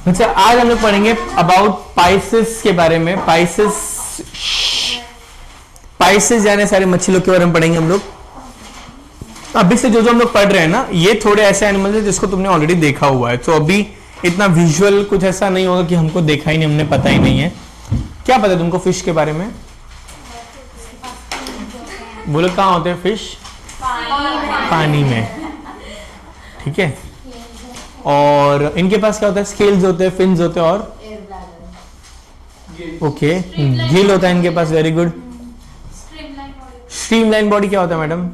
अच्छा, आज हम लोग पढ़ेंगे अबाउट पाइसेस के बारे में। पाइसेस यानी सारे मछलियों के बारे में पढ़ेंगे हम लोग। अभी से जो हम लोग पढ़ रहे हैं ना, ये थोड़े ऐसे एनिमल्स हैं जिसको तुमने ऑलरेडी देखा हुआ है, तो अभी इतना विजुअल कुछ ऐसा नहीं होगा कि हमको देखा ही नहीं, हमने पता ही नहीं है। क्या पता है तुमको फिश के बारे में? बोलो कहाँ होते हैं फिश? पानी में, ठीक है। और इनके पास क्या होता है? स्केल्स होते हैं, फिन्स होते हैं और ओके गिल होता है इनके पास। Very good. स्ट्रीमलाइन बॉडी क्या होता है मैडम?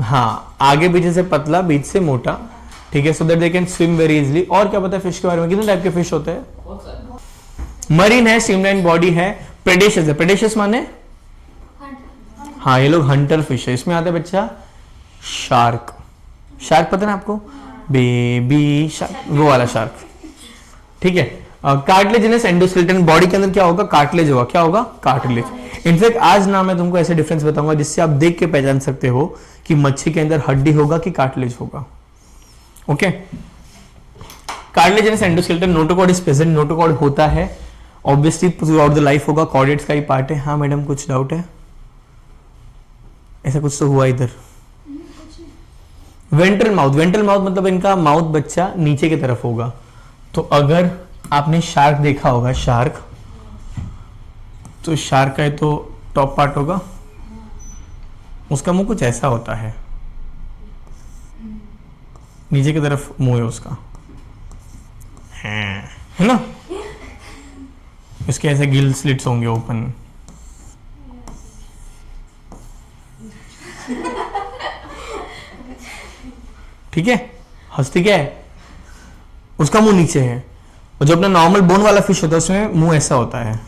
हाँ, आगे पीछे से पतला, बीच से मोटा, ठीक है, so that they can swim very easily. और क्या पता है फिश के बारे में? कितने टाइप के फिश होते हैं? मरीन है, स्ट्रीमलाइन बॉडी है, प्रेडेशियस है। प्रेडेशियस माने हाँ, ये लोग हंटर फिश है। इसमें आता है बच्चा शार्क। शार्क पता है ना आपको? बेबी शार्क, वो वाला शार्क, ठीक है। कार्टिलेजिनस एंडोस्केलेटन, बॉडी के अंदर क्या होगा? कार्टिलेज होगा। क्या होगा? कार्टिलेज। इनफैक्ट आज ना मैं तुमको ऐसे डिफरेंस बताऊंगा जिससे आप देख के पहचान सकते हो कि मच्छी के अंदर हड्डी होगा कि कार्टिलेज होगा। Okay, cartilaginous endoskeleton, notochord is present. Notochord होता है obviously through out the life होगा, कॉर्डेट्स का ही पार्ट है। हाँ मैडम, कुछ डाउट है? ऐसा कुछ तो हुआ इधर। वेंट्रल माउथ, वेंट्रल माउथ मतलब इनका माउथ बच्चा नीचे की तरफ होगा। तो अगर आपने शार्क देखा होगा, शार्क, तो शार्क का तो टॉप पार्ट होगा, उसका मुंह कुछ ऐसा होता है, नीचे की तरफ मुंह है उसका, है ना। इसके ऐसे गिल स्लिट्स होंगे ओपन। ठीक है, हंसती क्या है? उसका मुंह नीचे है। और जो अपना नॉर्मल बोन वाला फिश होता है उसमें मुंह ऐसा होता है।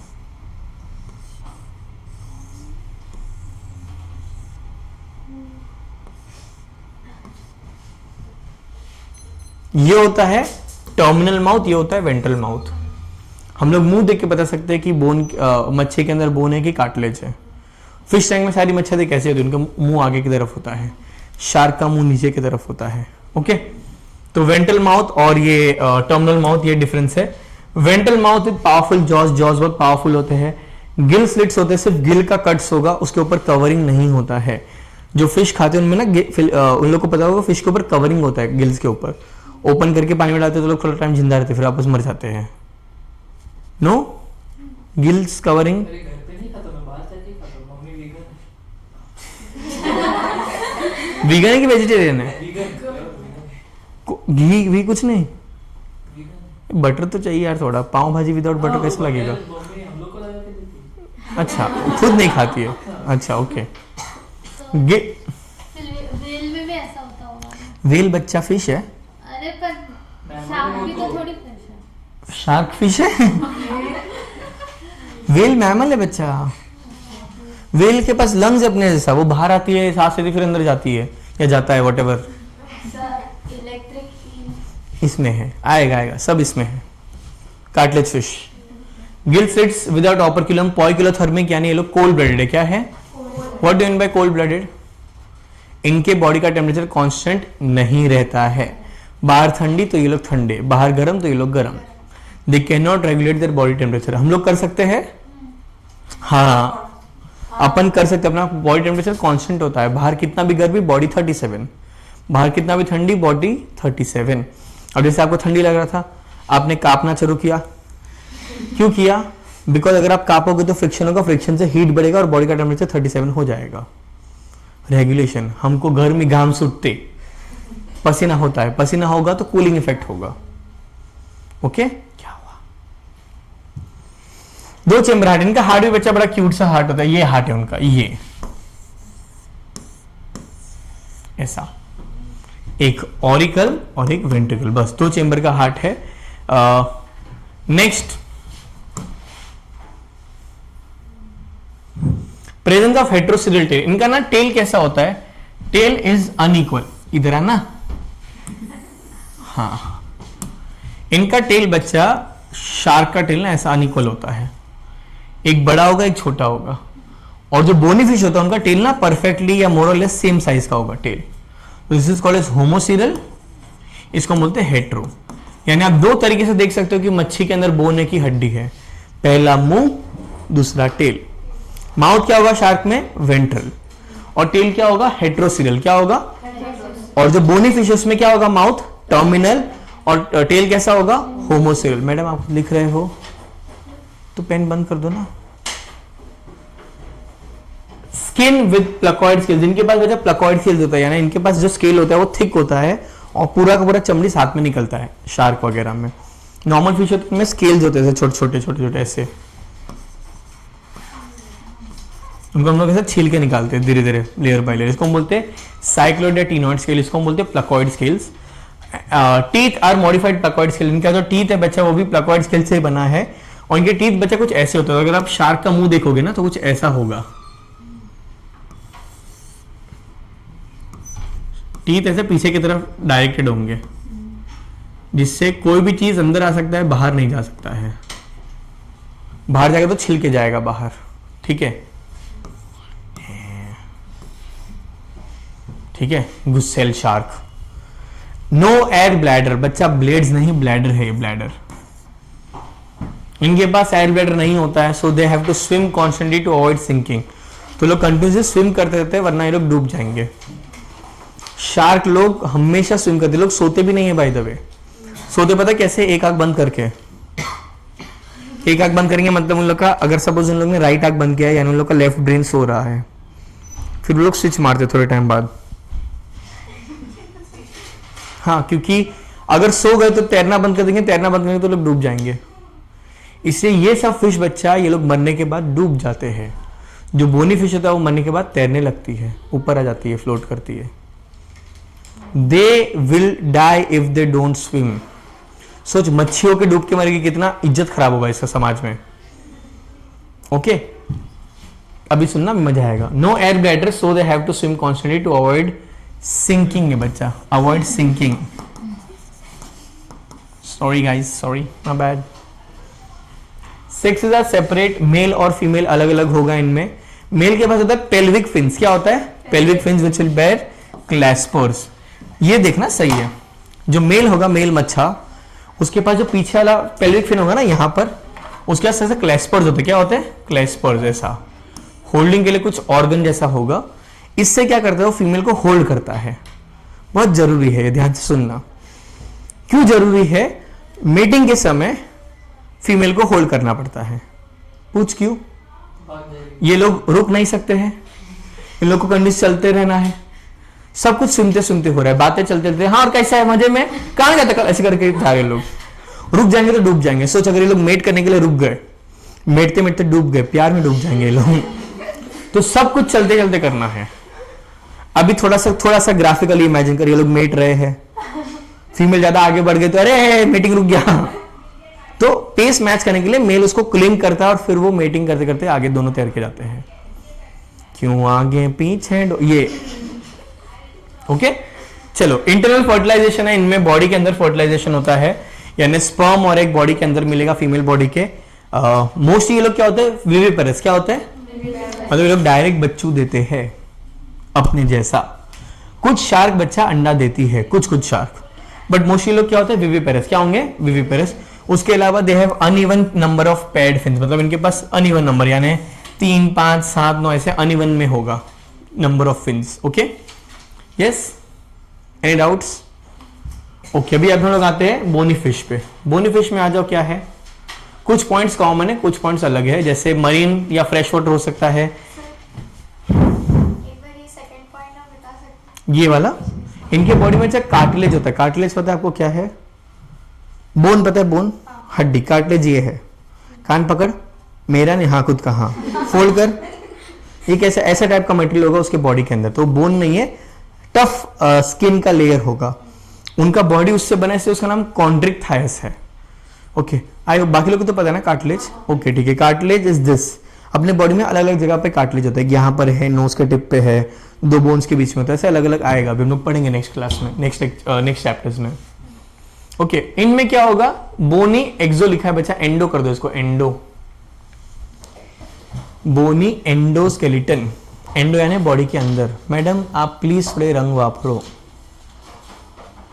ये होता है टर्मिनल माउथ, ये होता है वेंट्रल माउथ। हम लोग मुंह देख के बता सकते हैं कि बोन मच्छी के अंदर बोन है कि कार्टिलेज है। फिश टैंक में सारी मच्छियां कैसे होती है? उनका मुंह आगे की तरफ होता है, शार्क का मुंह नीचे की तरफ होता है। ओके, तो वेंट्रल माउथ और ये टर्मिनल माउथ, ये डिफरेंस है। Ventral mouth with powerful jaws, jaws बहुत पावरफुल होते हैं। गिल स्लिट्स होते हैं, सिर्फ गिल का कट्स होगा, उसके ऊपर कवरिंग नहीं होता है। जो फिश खाते हैं उनमें ना उन लोग को पता होगा फिश के ऊपर कवरिंग होता है, गिल्स के ऊपर। ओपन करके पानी में डालते हैं तो लोग थोड़ा टाइम जिंदा रहते हैं, फिर वापस मर जाते हैं। No gills covering. वीगन है कि वेजिटेरियन है? घी भी कुछ नहीं? बटर तो चाहिए यार थोड़ा। पाव भाजी विदाउट बटर कैसा लगेगा? अच्छा, खुद नहीं खाती है? अच्छा ओके। वेल में भी ऐसा होता होगा। वेल बच्चा फिश है? अरे पर शार्क भी तो थोड़ी फिश है। शार्क फिश है? वेल मैमल है बच्चा। वेल के पास लंग्स अपने जैसा, वो बाहर आती है, सांस लेती फिर अंदर जाती है या जाता है, व्हाटएवर। इसमें है, आएगा आएगा, सब इसमें है। Cartilage fish. Gill slits without operculum, poikilothermic, यानी ये लोग कोल्ड ब्लडेड है। क्या है? What do mean by cold blooded? इनके बॉडी का टेम्परेचर कांस्टेंट नहीं रहता है। बाहर ठंडी तो ये लोग ठंडे, बाहर गर्म तो ये लोग गर्म। They can not regulate their body temperature. हम लोग कर सकते हैं? हाँ, अपन कर सकते हैं। अपना बॉडी टेम्परेचर कांस्टेंट होता है। बाहर कितना भी गर्मी, बॉडी 37, बाहर कितना भी ठंडी, बॉडी 37। अब जैसे आपको ठंडी लग रहा था, आपने कांपना शुरू किया। क्यों किया? बिकॉज अगर आप कांपोगे तो फ्रिक्शन होगा, फ्रिक्शन से हीट बढ़ेगा और बॉडी का टेम्परेचर 37 हो जाएगा। रेगुलेशन। हमको गर्मी घाम सुटते पसीना होता है, पसीना होगा तो कूलिंग इफेक्ट होगा। ओके, क्या हुआ? दो चेम्बर हार्ट। इनका हार्ट भी बच्चा बड़ा क्यूट सा हार्ट होता है। ये हार्ट है उनका, ये ऐसा, एक ऑरिकल और एक वेंट्रिकल, बस दो चेंबर का हार्ट है। Next, presence of heterocercal tail. इनका ना टेल कैसा होता है? Tail is unequal. इधर है ना, हाँ, इनका टेल बच्चा, शार्क का टेल ना ऐसा अनइक्वल होता है, एक बड़ा होगा एक छोटा होगा। और जो बोनी फिश होता है उनका टेल ना परफेक्टली या मोर और लेस सेम साइज का होगा tail. This is called as homocercal इसको हम बोलते हैं हेट्रो। यानी आप दो तरीके से देख सकते हो कि मच्छी के अंदर बोन है कि हड्डी है, पहला मुंह, दूसरा टेल। माउथ क्या होगा शार्क में? वेंट्रल। और टेल क्या होगा? हेट्रोसीरियल। क्या होगा? और जो बोनी फिशेस में क्या होगा? माउथ टर्मिनल और टेल कैसा होगा? होमोसीरियल। मैडम आप लिख रहे हो तो पेन बंद कर दो ना। स्किन विद प्लकॉइड स्केल, जिनके पास बच्चा प्लकॉइड स्केल होता है, यानी इनके पास जो स्केल होता है वो थिक होता है और पूरा का पूरा चमड़ी साथ में निकलता है। शार्क वगैरह में, नॉर्मल फिश में स्केल्स होते हैं छोटे छोटे छोटे छोटे ऐसे, उनको हम लोग ऐसे छील के निकालते हैं धीरे धीरे, लेयर बाय लेयर। इसको हम बोलते हैं साइक्लोइड या टीनॉइड स्केल, इसको हम बोलते हैं placoid scales. Teeth are modified placoid scale, इनका जो टीथ है बच्चा वो भी प्लकॉइड स्केल से बना है। और इनके टीथ बच्चा कुछ ऐसे होते हैं, अगर आप शार्क का मुंह देखोगे ना तो कुछ ऐसा होगा, टीथ ऐसे पीछे की तरफ डायरेक्टेड होंगे, जिससे कोई भी चीज अंदर आ सकता है, बाहर नहीं जा सकता है। बाहर जाएगा तो छिल के जाएगा बाहर, ठीक है? ठीक है, गुस्सेल शार्क। नो एयर ब्लैडर, बच्चा ब्लेड्स नहीं, ब्लैडर है ये, ब्लैडर। इनके पास एयर ब्लैडर नहीं होता है, so they have to swim constantly to avoid sinking. तो लोग कंटिन्यूसली स्विम करते रहते हैं, वरना ये लोग डूब जाएंगे। शार्क लोग हमेशा स्विम करते, लोग सोते भी नहीं है बाय द वे। सोते पता कैसे? एक आंख बंद करके। एक आंख बंद करेंगे मतलब उन लोग का, अगर सपोज उन लोग ने राइट आंख बंद किया है, यानी उन लोग का लेफ्ट ब्रेन सो रहा है, फिर वो लोग स्विच मारते थोड़े टाइम बाद। हाँ, क्योंकि अगर सो गए तो तैरना बंद कर देंगे, तैरना बंद करेंगे तो लोग डूब जाएंगे। इसलिए ये सब फिश बच्चा, ये लोग मरने के बाद डूब जाते हैं। जो बोनी फिश होता है वो मरने के बाद तैरने लगती है, ऊपर आ जाती है, फ्लोट करती है। They will die if they don't swim. सोच, मच्छियों के डूब के मरेगी, कितना इज्जत खराब होगा इसका समाज में। ओके, अभी सुनना, मजा आएगा। No air bladder, so they have to swim constantly to avoid sinking है बच्चा, avoid sinking. Sorry guys, sorry, my bad. Sexes are separate, male और फीमेल अलग अलग होगा इनमें। मेल के पास होता है पेल्विक फिन्स। क्या होता है? Pelvic fins which will bear claspers. ये देखना सही है, जो मेल होगा, मेल मच्छा, उसके पास जो पीछे वाला पेल्विक फिन होगा ना यहाँ पर, उसके पास ऐसे क्लैस्पर्स होते हैं। क्या होते हैं? क्लैस्पर्स। ऐसा होल्डिंग के लिए कुछ ऑर्गन जैसा होगा, इससे क्या करता है वो फीमेल को होल्ड करता है। बहुत जरूरी है, ध्यान से सुनना। क्यों जरूरी है? मीटिंग के समय फीमेल को होल्ड करना पड़ता है। पूछ क्यों? ये लोग रुक नहीं सकते हैं, इन लोग को कंटिन्यूस चलते रहना है, सब कुछ सुनते सुनते हो रहा है, बातें चलते चलते, हाँ और कैसा है, मजे में, कहाँ गया था, ऐसे करके जा रहे लोग। रुक जाएंगे तो डूब जाएंगे। सोच, अगर ये लोग मेट करने के लिए रुक गए, मेटते मेटते डूब गए, प्यार में डूब जाएंगे ये लोग। तो सब कुछ चलते चलते करना है। अभी थोड़ा सा ग्राफिकली इमेजिन करिए, लोग मेट रहे हैं, फीमेल ज्यादा आगे बढ़ गए तो अरे मीटिंग रुक गया। तो पेस मैच करने के लिए मेल उसको क्लिंग करता है और फिर वो मीटिंग करते करते आगे दोनों तैर के जाते हैं। क्यों आगे पीछे ये। ओके, चलो, इंटरनल फर्टिलाइजेशन है इनमें, बॉडी के अंदर फर्टिलाइजेशन होता है, यानी स्पर्म और एक बॉडी के अंदर मिलेगा फीमेल बॉडी के। मोस्टली ये लोग क्या होते हैं? विविपेरस। क्या होते हैं? मतलब ये लोग डायरेक्ट बच्चू देते हैं अपने जैसा। कुछ शार्क बच्चा अंडा देती है, कुछ शार्क, बट मोस्टली लोग क्या होते हैं? विविपेरस। क्या होंगे? विविपेरस। उसके अलावा they have uneven number of paired fins, मतलब इनके पास अनइवन नंबर, यानी 3, 5, 7, 9 ऐसे अनइवन में होगा number of fins. Okay, yes, any doubts? Okay, अभी अब हम लोग आते हैं बोनी फिश पे। बोनी फिश में आ जाओ, क्या है? कुछ पॉइंट्स कॉमन है, कुछ पॉइंट्स अलग है, जैसे मरीन या फ्रेश वाटर हो सकता है। ये वाला, इनके बॉडी में कार्टिलेज होता है। कार्टिलेज पता है आपको क्या है? बोन पता है? बोन, हड्डी। कार्टिलेज ये है। कान पकड़, मेरा नहीं, हाँ खुद का, हाँ फोल्ड कर। ये कैसा, ऐसा टाइप का मटेरियल होगा उसके बॉडी के अंदर, तो बोन नहीं है, टफ स्किन का लेयर होगा। उनका बॉडी उससे बना है, उसका नाम कॉन्ड्रिक थायस है। ओके, आई बाकी लोगों को तो पता है ना कार्टिलेज। ओके, ठीक है, कार्टिलेज इज दिस। अपने बॉडी में अलग अलग जगह पे कार्टिलेज होता है, यहाँ पर है, नोज के टिप पे है, 2 बोन्स के बीच में होता है, ऐसे अलग अलग आएगा। अभी हम लोग पढ़ेंगे नेक्स्ट क्लास में, नेक्स्ट चैप्टर्स में। ओके, इनमें क्या होगा? बोनी एक्सो लिखा है बच्चा, एंडो कर दो इसको, एंडो। बोनी एंडोस्केलेटन, एंडो यानी बॉडी के अंदर। मैडम आप प्लीज थोड़े रंग वापरो।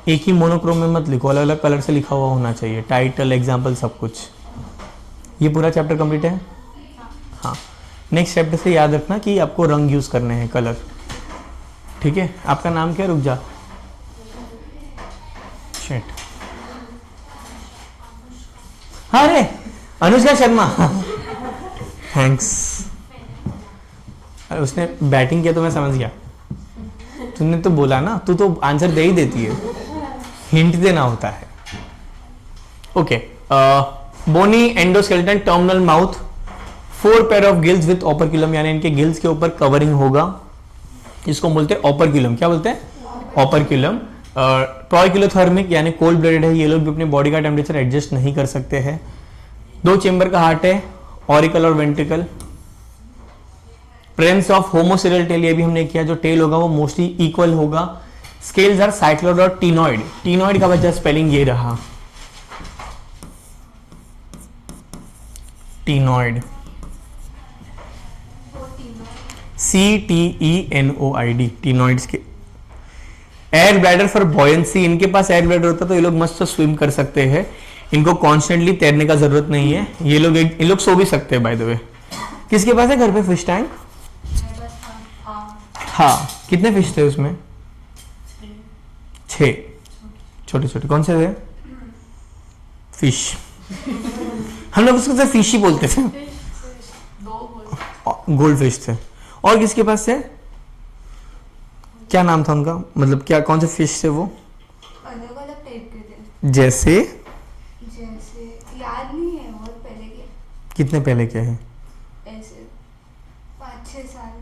एक ही मोनोक्रोम में मत लिखो, अलग अलग कलर से लिखा हुआ होना चाहिए, टाइटल, एग्जाम्पल, सब कुछ। ये पूरा चैप्टर कंप्लीट है। हाँ, नेक्स्ट चैप्टर से याद रखना कि आपको रंग यूज करने हैं, कलर। ठीक है, आपका नाम क्या है? रुक जा, शिट। अरे अनुष्का शर्मा। थैंक्स। उसने बैटिंग किया तो मैं समझ गया। तुमने तो बोला ना, तू तो आंसर दे ही देती है, हिंट देना होता है। Okay, bony endoskeleton terminal mouth, 4 pair of gills with operculum, यानी इनके गिल्स के ऊपर कवरिंग होगा, इसको बोलते हैं ओपरक्यूलम। क्या बोलते हैं? ओपरक्यूलम। प्रोइक्यूलोथर्मिक यानी कोल्ड ब्लडेड है, ये लोग भी अपनी बॉडी का टेम्परेचर एडजस्ट नहीं कर सकते हैं। 2 चेंबर का हार्ट है, ऑरिकल और वेंट्रिकल। प्रेजेंस ऑफ होमोसिरियल टेल, ये भी हमने किया, जो टेल होगा वो मोस्टली इक्वल होगा। स्केल्स आर साइक्लोइड और टीनॉइड। टीनॉइड का बच्चा स्पेलिंग ये रहा, टीनॉइड, CTENOID, टीनॉइड्स के। एयर ब्लैडर फॉर बॉयंसी, इनके पास एयर ब्लैडर होता तो ये लोग मस्त स्विम कर सकते हैं, इनको कॉन्स्टेंटली तैरने का जरूरत नहीं है। ये लोग सो भी सकते हैं बाय द वे। किसके पास है घर पे फिश टैंक? हाँ, कितने फिश थे उसमें? 6 छोटे छोटे। कौन से थे? फिश। हम लोग उसको फिश ही बोलते थे, गोल्ड फिश थे। और किसके पास थे? क्या नाम था उनका, मतलब क्या, कौन से फिश थे वो? अलग अलग टाइप के थे। जैसे याद नहीं है, बहुत पहले के। कितने पहले के हैं? ऐसे 5-6 साल।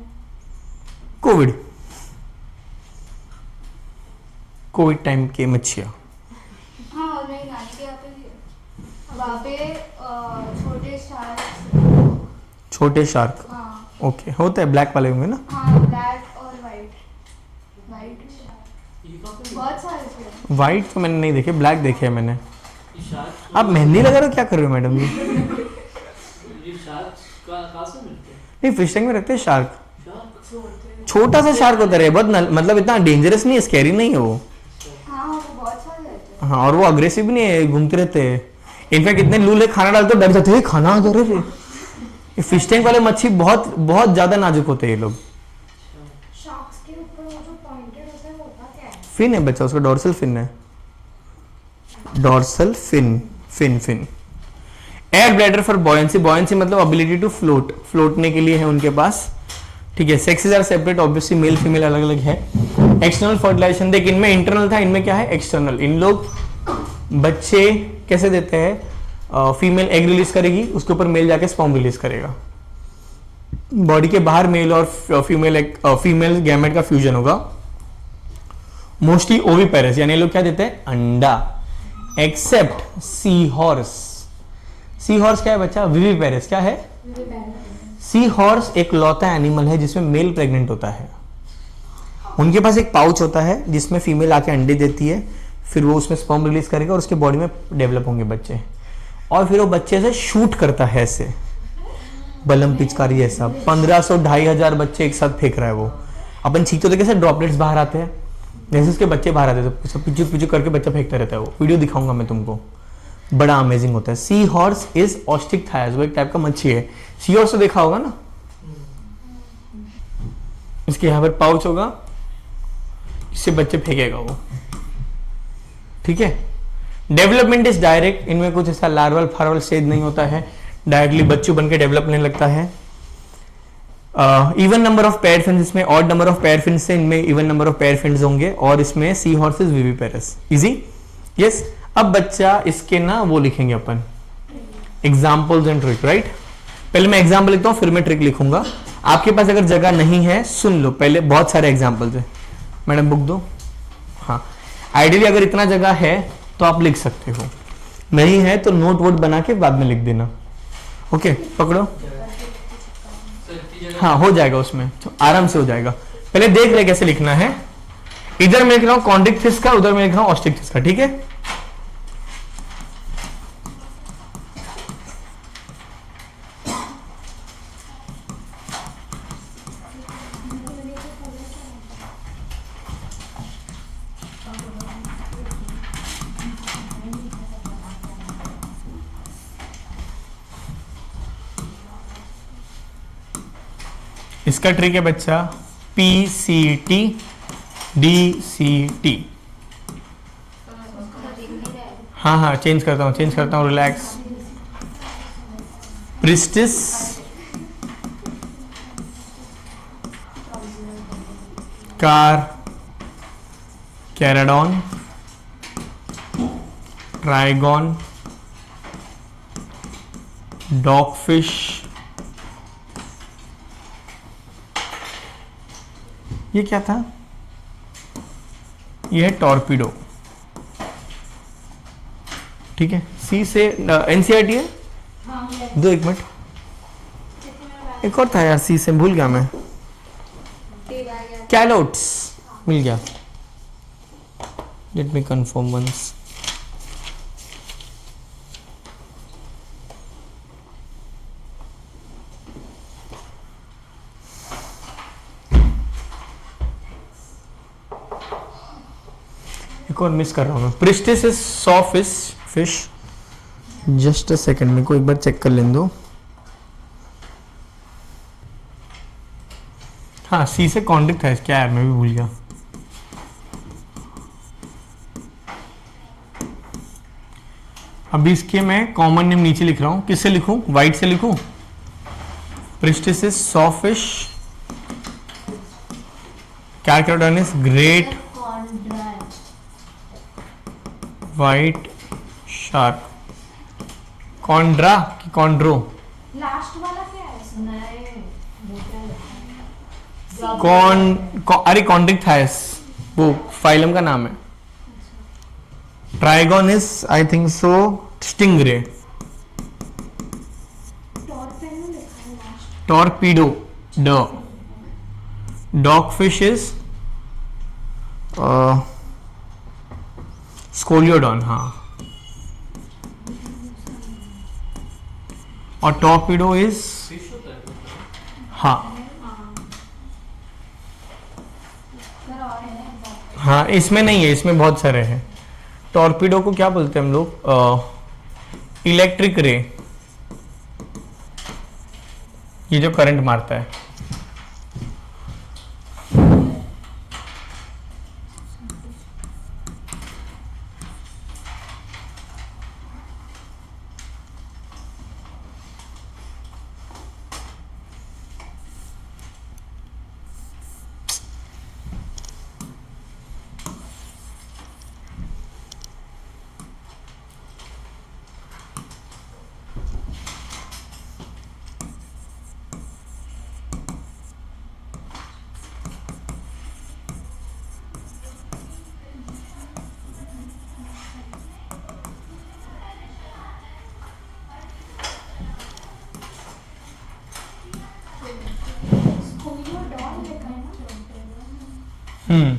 कोविड टाइम के मच्छियाँ। हाँ, और मेरी नानी के यहाँ पे भी है। वहाँ पे छोटे शार्क। छोटे शार्क, हाँ ओके, होता है, ब्लैक वाले होंगे ना? हाँ, ब्लैक और वाइट। बहुत सारे थे। वाइट तो मैंने नहीं देखे, ब्लैक देखे हैं मैंने। आप मेहंदी लगा रहे हो, क्या कर रहे हो मैडम जी? नहीं, फिश टैंक में रखते हैं शार्क। छोटा सा शार्क होता है, बहुत मतलब इतना डेंजरस नहीं है, स्कैरी नहीं है वो। हाँ, वो बहुत सारे रहते हैं। हाँ, और वो अग्रेसिव भी नहीं है, घूमते रहते हैं। इनफैक्ट इतने लूले खाना डालते डर जाते हैं, खाना आ जा रहे। ये फिश टैंक वाले मच्छी बहुत बहुत ज्यादा नाजुक होते हैं ये लोग। शार्क्स के ऊपर वो जो पॉइंटेड होता है वो होता क्या है? फिन है बच्चा, उसका डॉर्सल फिन है, dorsal fin, fin. Air bladder for buoyancy, buoyancy मतलब एबिलिटी टू फ्लोट, फ्लोटने के लिए है उनके पास। ठीक है, sexes are separate, obviously male female अलग अलग है। एक्सटर्नल फर्टिलाइजेशन, देख इनमें इंटरनल था, इनमें क्या है? एक्सटर्नल। इन लोग बच्चे कैसे देते हैं? फीमेल एग रिलीज करेगी, उसके ऊपर मेल जाके स्पर्म रिलीज करेगा। बॉडी के बाहर मेल और फीमेल गैमेट का फ्यूजन होगा। मोस्टली ओविपेरस, यानी लोग क्या देते हैं? अंडा, accept sea horse. Sea horse क्या है बच्चा? विविपेरस। क्या है? सी हॉर्स एक लौता एनिमल है जिसमें मेल प्रेग्नेंट होता है। उनके पास एक पाउच होता है जिसमें फीमेल आके अंडे देती है, फिर वो उसमें स्पर्म रिलीज करेगा और उसके बॉडी में डेवलप होंगे बच्चे, और फिर वो बच्चे से शूट करता है ऐसे बलम पिचकारी ऐसा। 1500-2500 बच्चे एक साथ फेंक रहा है वो। अपन छींकते तो कैसे ड्रॉपलेट्स बाहर आते हैं, जैसे उसके बच्चे बाहर आते हैं तो सब पिचू पिचू करके बच्चा फेंकता रहता है। वो वीडियो दिखाऊंगा मैं तुमको, बड़ा अमेजिंग होता है। सी हॉर्स इज ऑस्टिक थायस, वो एक टाइप का मच्छी है। सी हॉर्स तो देखा होगा ना, इसके यहाँ पर पाउच होगा, इससे बच्चे फेंकेगा वो। ठीक है, डेवलपमेंट इज डायरेक्ट, इनमें कुछ ऐसा लार्वल फार्वल स्टेज नहीं होता है, डायरेक्टली बच्चों बन के डेवलप होने लगता है। Even number of pair fins, इसमें odd number of pair fins से इनमें even number of pair fins होंगे, और इसमें sea horse is viviparous. Easy, yes. अब बच्चा इसके ना वो लिखेंगे अपन, एग्जाम्पल्स एंड ट्रिक, राइट? पहले मैं एग्जाम्पल लिखता हूँ, फिर मैं ट्रिक लिखूंगा। आपके पास अगर जगह नहीं है, सुन लो, पहले बहुत सारे एग्जाम्पल्स है। मैडम बुक दो। हाँ, आइडियली अगर इतना जगह है तो आप लिख सकते हो, नहीं है तो नोट वोट बना के बाद में लिख देना। ओके, पकड़ो। हाँ, हो जाएगा, उसमें तो आराम से हो जाएगा। पहले देख रहे कैसे लिखना है। इधर मैं लिख रहा हूँ कॉन्ड्रिक फिश का, उधर मैं लिख रहा हूँ ऑस्टिक फिश का। ठीक है, इसका ट्रिक है बच्चा, PCT DCT। हाँ हाँ, चेंज करता हूँ, relax. Pristis, Carcharodon, Trygon, dogfish, ये क्या था? ये है टॉर्पीडो। ठीक है, सी से एनसीईआरटी है। दो एक मिनट, एक और था यार सी से, भूल गया मैं। कैलोट्स मिल गया। Let me confirm once. एक और मिस कर रहा हूँ मैं। Pristis is saw fish. Just a second, मेरे को एक बार चेक कर लेने दो। हाँ, सी से कॉन्ड्रिक था क्या यार, मैं भी भूल गया। अभी इसके मैं कॉमन नेम नीचे लिख रहा हूँ, किससे लिखूं? वाइट से लिखूं? Pristis is saw fish, Carcharodon is great white shark. Chondra कि कॉन्ड्रो? लास्ट वाला क्या है? सुना है अरे कॉन्ड्रिक्थाइस, वो फाइलम का नाम है। Trigon is I think so stingray. Torpedo ड। डॉगफिश इज स्कोलियोडॉन, हाँ। और टॉर्पीडो इज, हाँ हाँ, इसमें नहीं है, इसमें बहुत सारे हैं। टॉर्पीडो को क्या बोलते हैं हम लोग? इलेक्ट्रिक रे, ये जो करंट मारता है। हम्म,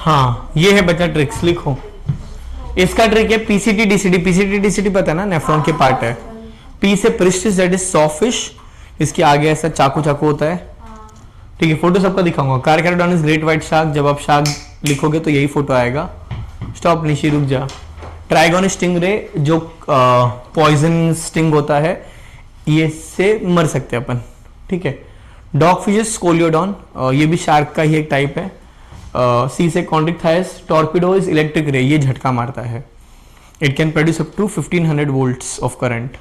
हाँ ये है बच्चा ट्रिक्स, लिखो। इसका ट्रिक है पीसीटी डीसीटी। पीसीटी डीसीटी पता है ना, नेफ्रॉन के पार्ट है। पी से priestess that is soft fish, इसके आगे ऐसा चाकू चाकू होता है, ठीक है। फोटो सबका दिखाऊंगा। कारकैरोडोन इज ग्रेट व्हाइट शार्क, जब आप शार्क लिखोगे तो यही फोटो आएगा। स्टॉप निशी, रुक जा। ट्राइगोन स्टिंगरे जो पॉइजन स्टिंग होता है, ये से मर सकते हैं अपन, ठीक है। डॉग फिशेस स्कोलियोडॉन, ये भी शार्क का ही एक टाइप है। सी से कॉन्ट्रिक्टाइस। टॉर्पिडो इज इलेक्ट्रिक रे, ये झटका मारता है। It can produce up to 1500 volts of current.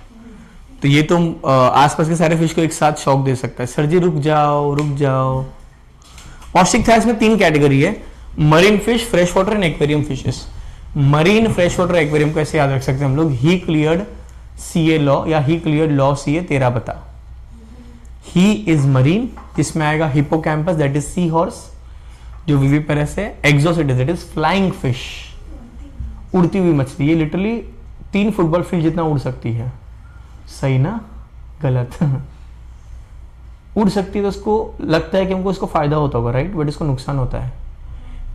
तो ये तो आसपास के सारे फिश को एक साथ शॉक दे सकता है। सर जी रुक जाओ रुक जाओ। ऑस्टिकथाइस में 3 कैटेगरी है, marine fish, fresh water and aquarium fishes. Marine, fresh water, aquarium को ऐसे याद रख सकते हैं हम लोग। ही क्लियर्ड सीए लॉ या ही क्लियर्ड लॉ सीए, तेरा बता। ही इज मरीन, इसमें आएगा hippocampus that is sea horse जो विविपेरस है। Exocoetus that is flying fish, उड़ती हुई मछली। ये लिटरली 3 फुटबॉल फील्ड जितना उड़ सकती है। सही ना, गलत। उड़ सकती है तो उसको लगता है कि हमको इसको फायदा होता होगा, राइट, बट इसको नुकसान होता है।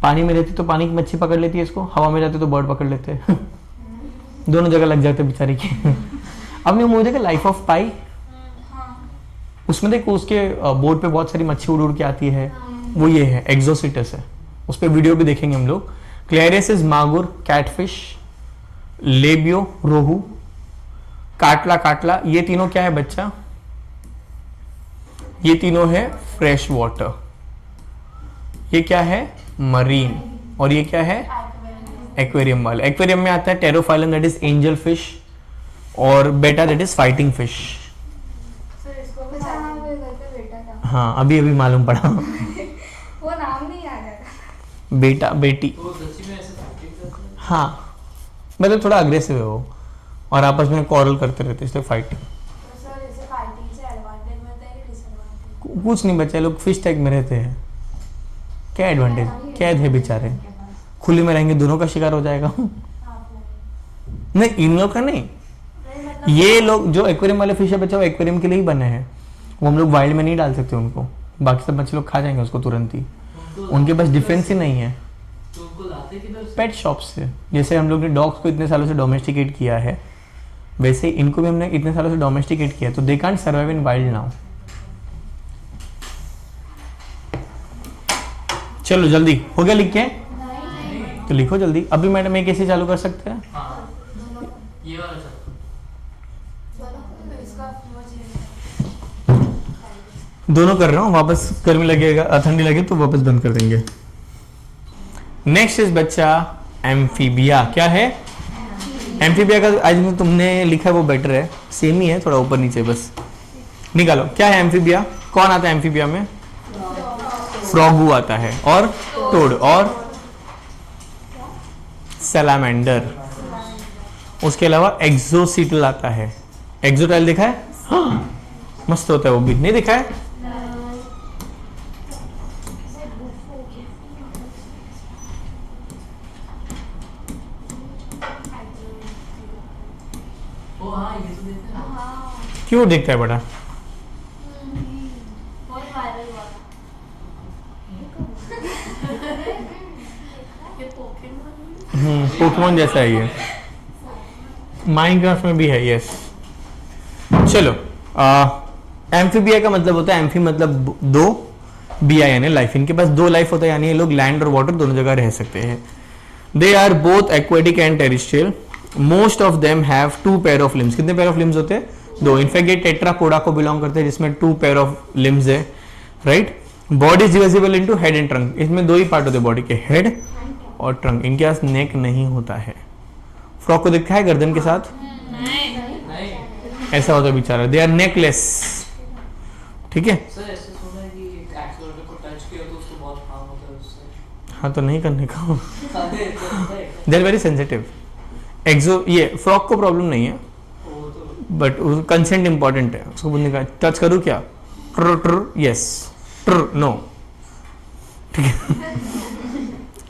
पानी में रहती तो पानी की मच्छी पकड़ लेती है इसको, हवा में जाती तो बर्ड पकड़ लेते हैं। दोनों जगह लग जाते बेचारे की। अब मैं मूवी देखा लाइफ ऑफ पाई, उसमें देखो उसके बोर्ड पे बहुत सारी मच्छी उड़ उड़ के आती है, वो ये है एक्सोसिटस है। उस पर वीडियो भी देखेंगे हम लोग। क्लेरियस इज मागुर, कैटफिश। लेबियो रोहू। काटला काटला, ये तीनों क्या है बच्चा? ये तीनों है फ्रेश वाटर। ये क्या है? मरीन। और ये क्या है? एक्वेरियम वाले। एक्वेरियम में आता है Pterophyllum that is angel fish और बेटा दैट इज फाइटिंग फिश। हाँ अभी अभी मालूम पड़ा। वो नाम नहीं याद है। बेटा बेटी। हाँ मतलब थोड़ा अग्रेसिव है वो और आपस में कॉरल करते रहते इसलिए फाइटिंग। कुछ नहीं बच्चे लोग फिश टैग में रहते हैं, क्या एडवांटेज? कैद है बेचारे, खुले में रहेंगे दोनों का शिकार हो जाएगा। नहीं इन लोग का नहीं, ये लोग जो एक्वेरियम वाले फिश है बच्चा वो एक्वेरियम के लिए ही बने हैं। वो हम लोग वाइल्ड में नहीं डाल सकते उनको, बाकी सब बच्चे लोग खा जाएंगे उसको तुरंत ही। उनके पास डिफेंस ही नहीं है। पेट शॉप से, जैसे हम लोग ने डॉग्स को इतने सालों से डोमेस्टिकेट किया है वैसे इनको भी हमने इतने सालों से डोमेस्टिकेट किया, तो they can't survive in wild now. चलो जल्दी हो गया लिख के? तो लिखो जल्दी। अभी मैडम एक ऐसे चालू कर सकते हैं? ये वाला दोनों कर रहा हूँ, वापस गर्मी लगेगा ठंडी लगे तो वापस बंद कर देंगे। नेक्स्ट इज बच्चा एम्फीबिया। क्या है? एम्फीबिया का आज में तुमने लिखा है वो बेटर है, सेम ही है थोड़ा ऊपर नीचे बस। निकालो क्या है एम्फीबिया। कौन आता है एम्फीबिया में? फ्रॉगू आता है और टोड और सैलामेंडर। उसके अलावा एक्सोसीटल आता है। एक्सोटाइल देखा है? हाँ मस्त होता है वो भी। नहीं देखा है? क्यों देखता है बेटा? पोकेमॉन जैसा है ये, माइनक्राफ्ट में भी है। यस चलो एम्फीबिया का मतलब होता है, एम्फी मतलब दो, बिया यानी लाइफ। इनके पास 2 लाइफ होता है, यानी ये लोग लैंड और वाटर दोनों जगह रह सकते हैं। They are both aquatic and terrestrial. Most of them have 2 pair of limbs. कितने पेयर ऑफ लिम्स होते हैं? 2। इनफैक्ट ये टेट्रापोडा को बिलोंग करते हैं जिसमें 2 पेयर ऑफ लिम्स है, right. Body is divisible into head and trunk. इसमें 2 ही पार्ट होते हैं बॉडी के, हेड और ट्रंक। इनके पास नेक नहीं होता है। फ्रॉग को देखा है गर्दन के साथ? ऐसा होता है बेचारा, दे आर नेकलेस, ठीक है। हाँ तो नहीं करने का, दे आर वेरी सेंसिटिव। एक्सो ये फ्रॉग को प्रॉब्लम नहीं है बट कंसेंट इंपॉर्टेंट है। उसको बोलने का टच करूँ क्या? ट्र ट्र यस, ट्र नो, ठीक है।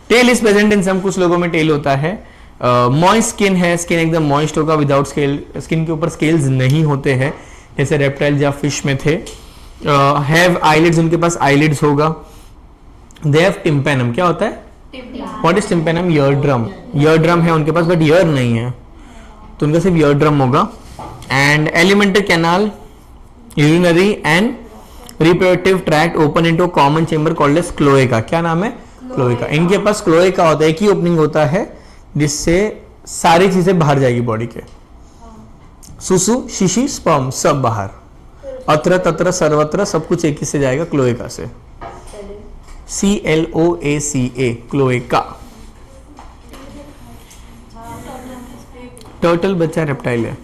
टेल इज प्रेजेंट इन सम, कुछ लोगों में टेल होता है। मॉइस्ट स्किन है, स्किन एकदम मॉइस्ट होगा विदाउट स्केल। स्किन के ऊपर स्केल्स नहीं होते हैं जैसे रेप्टाइल या फिश में थे। हैव आईलिड्स, उनके पास आईलिड्स होगा। They have tympanum. क्या होता है? What is tympanum? Ear drum. Ear drum है उनके पास बट ईयर नहीं है, तो उनका सिर्फ ईयर ड्रम होगा। And alimentary canal, urinary and reproductive tract open into common chamber called as cloaca. क्या नाम है? क्लोएका। इनके पास क्लोएका होता है, एक ही ओपनिंग होता है जिससे सारी चीजें बाहर जाएगी बॉडी के, सुसु शिशी स्पर्म सब बाहर, अत्र तत्र सर्वत्र सब कुछ एक ही से जाएगा क्लोएका से। CLOACA cloaca. टर्टल बच्चा रेप्टाइल है,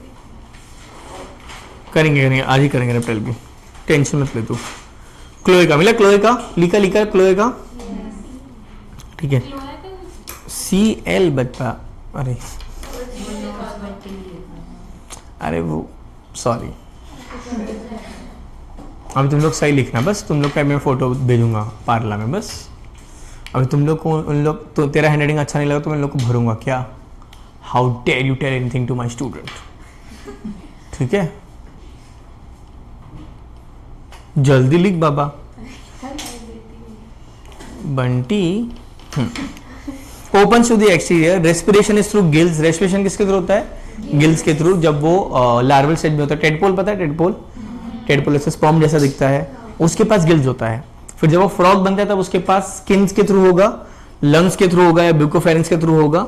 करेंगे आज ही करेंगे रेप्टाइल भी, टेंशन मत ले तू। क्लोएका मिला, क्लोएका लिखा क्लोएका, ठीक है। CL बच्चा, अरे वो सॉरी, अब तुम लोग सही लिखना, बस तुम लोग का मैं फोटो भेजूंगा पार्ला में, बस अभी तुम लोग को उन लोग तो तेरा हैंडराइटिंग अच्छा नहीं लगा तो मैं लोग को भरूंगा क्या? How dare you tell anything to my student, ठीक है? जल्दी लिख बाबा। बंटी open to the exterior, respiration is through gills. Respiration किसके थ्रू होता है? गिल्स के थ्रू, जब वो लार्वल स्टेज में होता है। टेडपोल पता है? टेडपोल, टेडपोल ऐसे स्पर्म जैसा दिखता है, उसके पास गिल्स होता है। फिर जब वो फ्रॉग बनता है तब उसके पास स्किन्स के थ्रू होगा, लंग्स के थ्रू होगा या ब्यूकोफेरेंस के थ्रू होगा,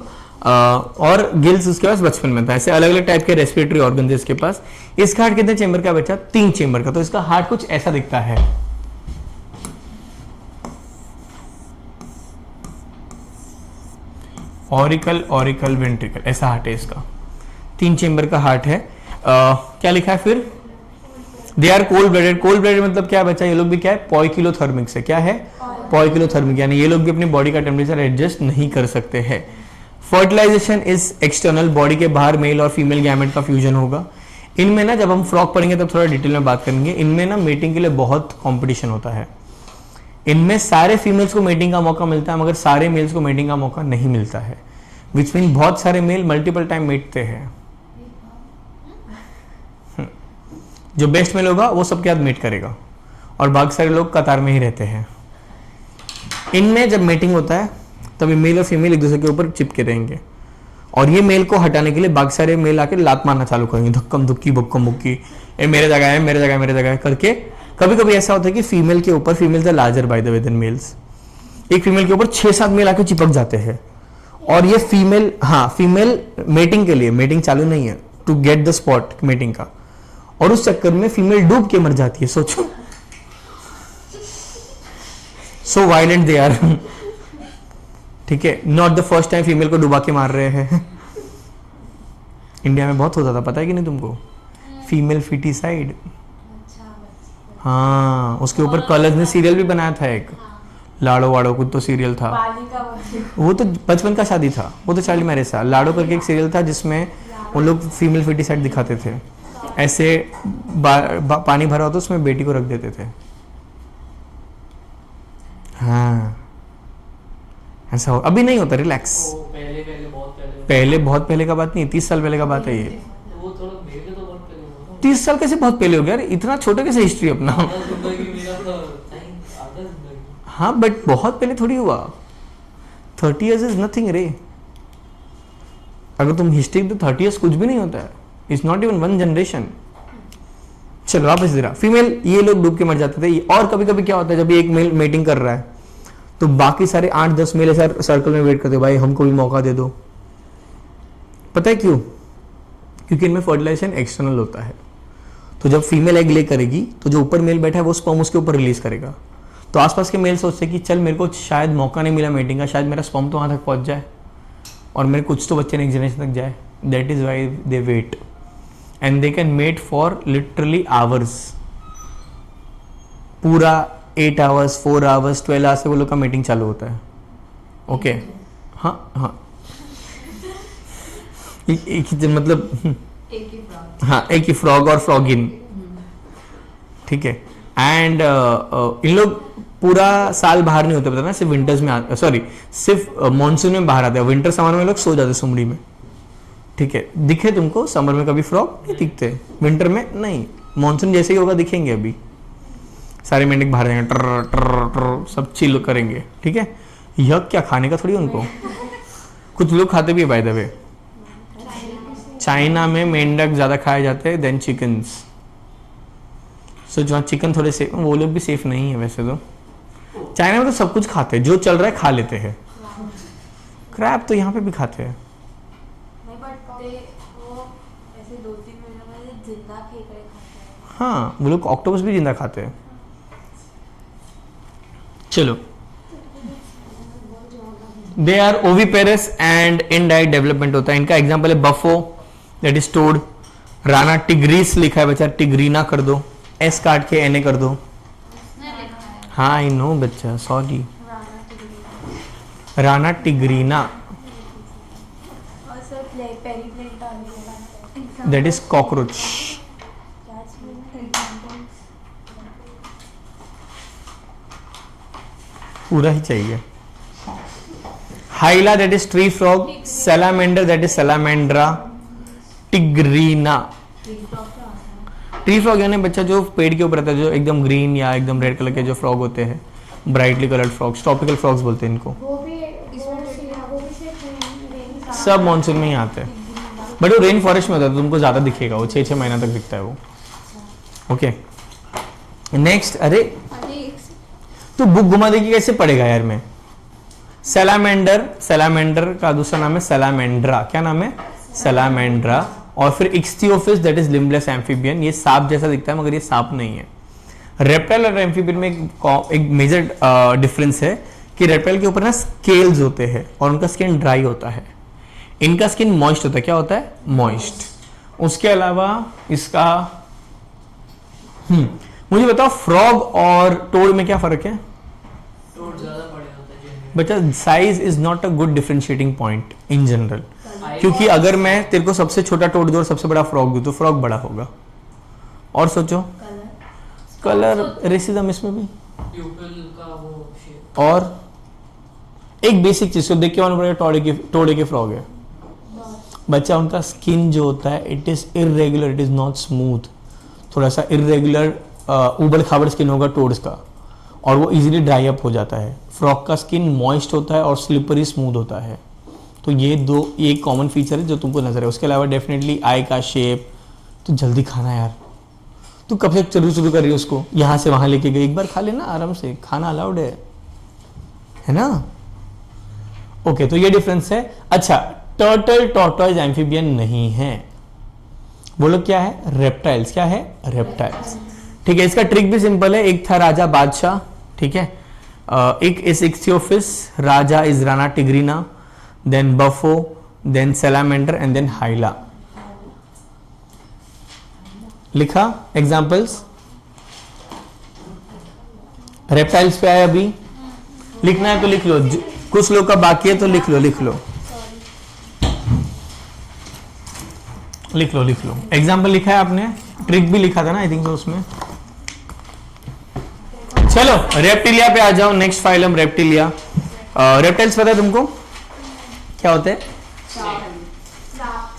और गिल्स उसके पास बचपन में था। ऐसे अलग अलग टाइप के रेस्पिरेटरी ऑर्गन है इसके पास। इसका हार्ट कितने चेंबर का बचा? 3 चेंबर का। तो इसका हार्ट कुछ ऐसा दिखता है, ऑरिकल ऑरिकल वेंट्रिकल, ऐसा हार्ट है इसका। 3 चेंबर का हार्ट है। क्या लिखा है फिर? They are cold blooded. Cold blooded मतलब क्या बच्चा? ये लोग भी क्या है? पॉइकिलोथर्मिक से। क्या है? पॉइकिलोथर्मिक, यानी ये लोग भी अपनी बॉडी का टेम्परेचर एडजस्ट नहीं कर सकते हैं। फर्टिलाइजेशन इज एक्सटर्नल, बॉडी के बाहर मेल और फीमेल गैमेट का फ्यूजन होगा। इनमें ना, जब हम फ्रॉग पढ़ेंगे तब थोड़ा डिटेल में बात करेंगे। इनमें ना मेटिंग के लिए बहुत कंपटीशन होता है। इनमें सारे फीमेल्स को मेटिंग का मौका मिलता है मगर सारे मेल्स को मेटिंग का मौका नहीं मिलता है, विच मीन बहुत सारे मेल मल्टीपल टाइम मेटते हैं। जो बेस्ट मेल होगा वो सबके साथ मेट करेगा और बाकी सारे लोग कतार में ही रहते हैं। इनमें जब मेटिंग होता है तभी मेल और फीमेल एक दूसरे के ऊपर चिपके रहेंगे और ये मेल को हटाने के लिए बाकी सारे मेल आके लात मारना चालू करेंगे, धक्कम धुक्की बक्कम बुक्की, ए मेरे जगह है मेरे जगह है मेरे जगह है करके। कभी कभी ऐसा होता है कि फीमेल के ऊपर, female the larger by the way than males, एक फीमेल के ऊपर 6-7 मेल आके चिपक जाते हैं और ये फीमेल, हाँ फीमेल मेटिंग के लिए, मेटिंग चालू नहीं है, to get the spot mating का, और उस चक्कर में फीमेल डूब के मर जाती है। सोचो, सो वायलेंट दे आर, ठीक है। Not the first time female को डुबा के मार रहे हैं। इंडिया में बहुत होता था, पता है कि नहीं तुमको? फीमेल फिटिसाइड, हाँ उसके ऊपर कलर्स ने सीरियल भी बनाया था एक, लाड़ो वाड़ो कुछ तो सीरियल था, वो तो बचपन का शादी था, वो तो चाइल्ड मैरिज था। लाड़ो करके एक सीरियल था जिसमें उन लोग फीमेल फिटिसाइड दिखाते थे, ऐसे पानी भरा होता उसमें बेटी को रख देते थे। हाँ ऐसा हो, अभी नहीं होता, रिलैक्स। पहले बहुत पहले का बात नहीं, 30 साल पहले का बात है ये। 30 साल कैसे बहुत पहले हो गया? इतना छोटा कैसे हिस्ट्री अपना? हाँ बट बहुत पहले थोड़ी हुआ, 30 years इज नथिंग रे। अगर तुम हिस्ट्री तो 30 years कुछ भी नहीं होता है, इट्स नॉट इवन 1 जनरेशन। चलो वापस जरा, फीमेल ये लोग डूब के मर जाते थे। और कभी कभी क्या होता है, जब एक मेल मेटिंग कर रहा है तो बाकी सारे 8-10 मेल ऐसा सर्कल में वेट करते, भाई हमको भी मौका दे दो। पता है क्यों? क्योंकि इनमें फर्टिलाइजेशन एक्सटर्नल होता है। तो जब फीमेल एग ले करेगी तो जो ऊपर मेल बैठा है वो स्पर्म उसके ऊपर रिलीज करेगा। तो आसपास के मेल सोचते हैं कि चल मेरे को शायद मौका नहीं मिला मेटिंग का, शायद मेरा स्पर्म तो वहाँ तक पहुँच जाए और मेरे कुछ तो बच्चे नेक्स्ट जनरेशन तक जाए। That is why they wait and they can mate for literally hours, पूरा 8 hours, 4 hours, 12 hours से वो लोग का मीटिंग चालू होता है। ओके हाँ हाँ, एक ही मतलब हाँ एक ही फ्रॉग और फ्रॉगिन, ठीक है। एंड इन लोग पूरा साल बाहर नहीं होते, पता ना, सिर्फ विंटर्स में, सॉरी सिर्फ मॉनसून में बाहर आते हैं। विंटर समर में लोग सो जाते सुमड़ी में, ठीक है। दिखे तुमको समर में कभी फ्रॉग? नहीं दिखते, विंटर में नहीं, मॉनसून जैसे ही होगा दिखेंगे। अभी सारे मेंढक बाहर जाएंगे, टर टर टर सब चिल करेंगे, ठीक है। यक क्या खाने का थोड़ी उनको, कुछ लोग खाते भी है बाय द वे। चाइना में मेंढक ज़्यादा खाए जाते हैं देन चिकन्स। सो जो चिकन थोड़े से, वो लोग भी सेफ नहीं है वैसे तो। चाइना में तो सब कुछ खाते हैं, जो चल रहा है खा लेते हैं। क्रैब तो यहाँ पे भी खाते हैं। नहीं बट वो ऐसे 2-3 महीने में जिंदा खेकड़े खाते हैं। हाँ, वो लोग ऑक्टोपस भी जिंदा खाते हैं। चलो, they are oviparous and indirect development होता है। इनका एग्जांपल है Bufo, that is toad. Rana tigris लिखा है बच्चा, टिग्रीना कर दो, एस काट के एन ए कर दो। हाँ आई नो बच्चा, सॉरी। राना टिग्रीना, और sir Periplaneta that is cockroach. पूरा ही चाहिए। Hyla that is tree frog, salamander that is Salamandra, tigrina. Tree frog यानी बच्चा जो पेड़ के ऊपर रहता है, जो एकदम ग्रीन या एकदम रेड कलर के जो फ्रॉग होते हैं, brightly coloured frogs, tropical frogs बोलते हैं इनको। वो भी इसमें सब मॉनसून में ही आते हैं, बट वो रेन फॉरेस्ट में होता है तो तुमको ज्यादा दिखेगा, वो 6-6 महीना तक दिखता है वो। Okay next. अरे तू बुक घुमा देगी कैसे पढ़ेगा यार। मैं सैलामेंडर, सैलामेंडर का दूसरा नाम है सैलामेंड्रा। क्या नाम है? सैलामेंड्रा। और फिर इक्स्थियोफिस दैट इज लिम्बलेस एम्फीबियन, ये सांप जैसा दिखता है मगर ये सांप नहीं है। रेप्टाइल और एम्फीबियन में एक मेजर डिफरेंस है कि रेप्टाइल के ऊपर ना स्केल्स होते हैं और उनका स्किन ड्राई होता है, इनका स्किन मॉइस्ट होता है। क्या होता है? मॉइस्ट। उसके अलावा इसका मुझे बताओ फ्रॉग और टोड में क्या फर्क है? टोड ज्यादा बड़े होते हैं बच्चा size is not a good differentiating point in general, क्योंकि अगर मैं तेरे को सबसे छोटा टोड दूं और सबसे बड़ा फ्रॉग दूं तो फ्रॉग बड़ा होगा। और सोचो कलर, रेसिज्म इसमें भी। प्यूपल का वो शेप। और एक बेसिक चीज को देख के मालूम पड़ेगा टोड़े के फ्रॉग है बच्चा। उनका स्किन जो होता है it is irregular, it is not smooth. थोड़ा सा इरेगुलर उबड़ खाबड़ स्किन होगा टोड्स का और वो इजीली ड्राई अप हो जाता है। फ्रॉग का स्किन मॉइस्ट होता है और स्लिपरी स्मूथ होता है। तो ये एक कॉमन फीचर है जो तुमको नजर है। उसके अलावा डेफिनेटली आई का शेप। तो जल्दी खाना यार, तू कब से शुरू कर रही है उसको, यहाँ से वहां लेके गई, एक बार खा लेना आराम से, खाना अलाउड है ना। ओके तो ये डिफरेंस है। अच्छा, टर्टल टॉर्टोइज एम्फीबियन नहीं है, वो लोग क्या है? रेप्टाइल्स। क्या है? रेप्टाइल्स। ठीक है, इसका ट्रिक भी सिंपल है। एक था राजा बादशाह, ठीक है, एक इज इक्स्थियोफिस, राजा is Rana tigrina, then Bufo, then salamander and then Hyla. लिखा एग्जाम्पल्स? रेप्टाइल्स पे आया अभी। लिखना है तो लिख लो, कुछ लोग का बाकी है तो लिख लो एग्जाम्पल लिखा है आपने, ट्रिक भी लिखा था ना आई थिंक सो उसमें। चलो रेप्टिलिया पे आ जाओ, नेक्स्ट फाइलम रेप्टिलिया। रेप्टाइल्स पता है तुमको क्या होते हैं?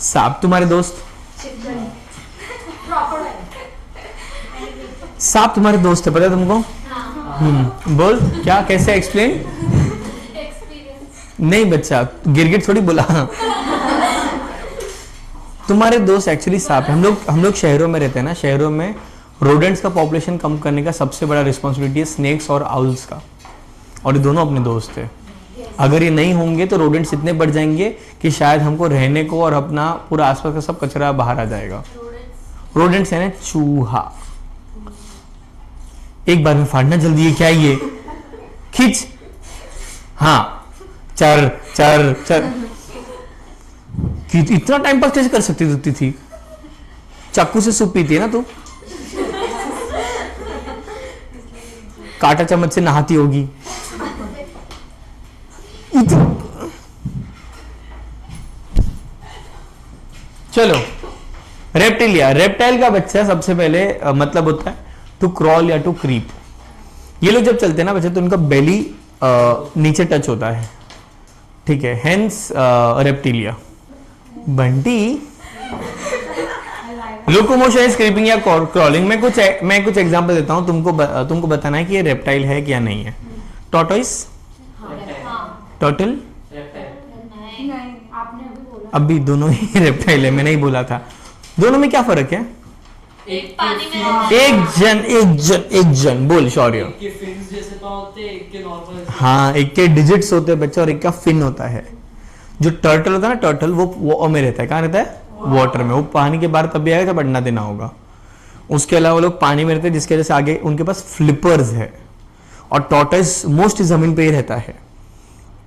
सांप तुम्हारे दोस्त, सांप तुम्हारे दोस्त है, पता है तुमको? बोल क्या, कैसे एक्सप्लेन? नहीं बच्चा, गिरगिट थोड़ी बोला। तुम्हारे दोस्त एक्चुअली सांप है। हम लोग शहरों में रहते हैं ना, शहरों में रोडेंट्स का पॉपुलेशन कम करने का सबसे बड़ा रिस्पॉन्सिबिलिटी है स्नेक्स और आउल्स का, और ये दोनों अपने दोस्त है। अगर ये नहीं होंगे तो रोडेंट्स इतने बढ़ जाएंगे कि शायद हमको रहने को और अपना पूरा आसपास का सब कचरा बाहर आ जाएगा। रोडेंट्स है ना चूहा। एक बार में फाड़ना जल्दी है, क्या ये खींच, हाँ चर चर चर। इतना टाइम पास कैसे कर सकती थी? चाकू से सूप पीती है ना तू, कांटा चम्मच से नहाती होगी। चलो रेप्टिलिया। रेप्टाइल का बच्चा सबसे पहले मतलब होता है टू क्रॉल या टू क्रीप। ये लोग जब चलते हैं ना बच्चे तो उनका बेली नीचे टच होता है, ठीक है, hence reptilia. Bunty locomotion is creeping या क्रॉलिंग। मैं कुछ एग्जांपल देता हूं तुमको बताना है कि ये रेप्टाइल है क्या नहीं है। Tortoise turtle reptile. नहीं आपने अभी बोला अभी दोनों ही रेप्टाइल है, मैंने ही बोला था। दोनों में क्या फर्क है? एक पानी में एक जन बोल शौर्य। एक के फिन्स जैसे पाँव होते हैं, एक के नॉर्मल। हाँ, एक के डिजिट्स होते हैं बच्चा और एक का फिन होता है। जो टर्टल होता है ना, टर्टल वो में रहता है। कहाँ रहता है? वाटर में। वो पानी के बाहर तभी आएगा जब अंडा देना होगा। उसके अलावा वो लोग पानी में रहते हैं, जिसके वजह से आगे उनके पास फ्लिपर्स है। और टॉर्टोइज मोस्ट जमीन पे ही रहता है,